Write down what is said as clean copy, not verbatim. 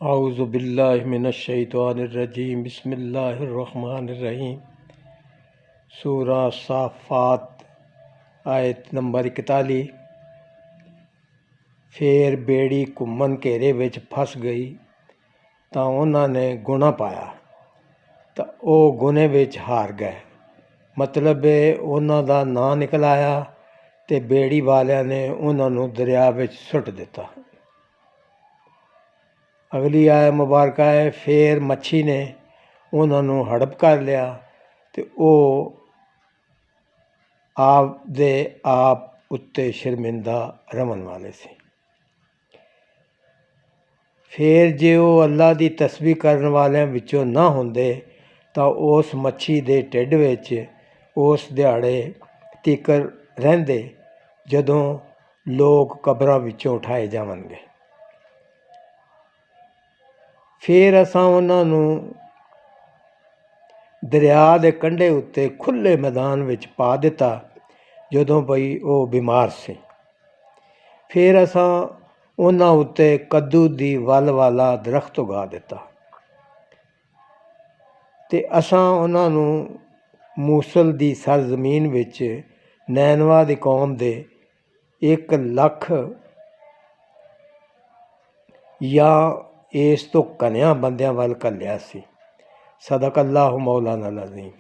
आऊज़ु बिल्लाहि मिनश्शैतानिर्रजीम बिस्मिल्लाहिर्रहमानिर्रहीम। सूरा साफ़ात आयत नंबर 41। फिर बेड़ी घुम्मन घेरे विच फस गई तां उन्हां ने गुनाह पाया तां ओह गुने विच हार गए। मतलब उन्हां दा नां निकल आया ते बेड़ी वालियां ने उन्हां नूं दरिया विच सुੱਟ दिता। अगली आय मुबारक है, फिर मच्छी ने उन्होंने हड़प कर लिया तो वह आप दे आप उत्ते शर्मिंदा रवन वाले से। फिर जे वो अल्लाह की तस्बीह करने वाले विचों ना होंदे तो उस मच्छी के ढिड विच उस दिहाड़े तिकर रहिंदे जदों लोग कब्रां विचों उठाए जावणगे। फिर असां उन्हां नूं दरिया के कंढे उत्ते खुले मैदान विच पा दिता जदों बई वो बीमार सी। फिर असां उन्हां उत्ते कद्दू दी वल वाला दरख्त उगा दिता ते असां उन्हां नूं मूसल दी सरजमीन विच नैनवा दी कौम दे 1 ਲੱਖ या इस तो घनिया बंदियां वल घल्लिया सी। सदक अल्लाह मौलाना अज़ीम।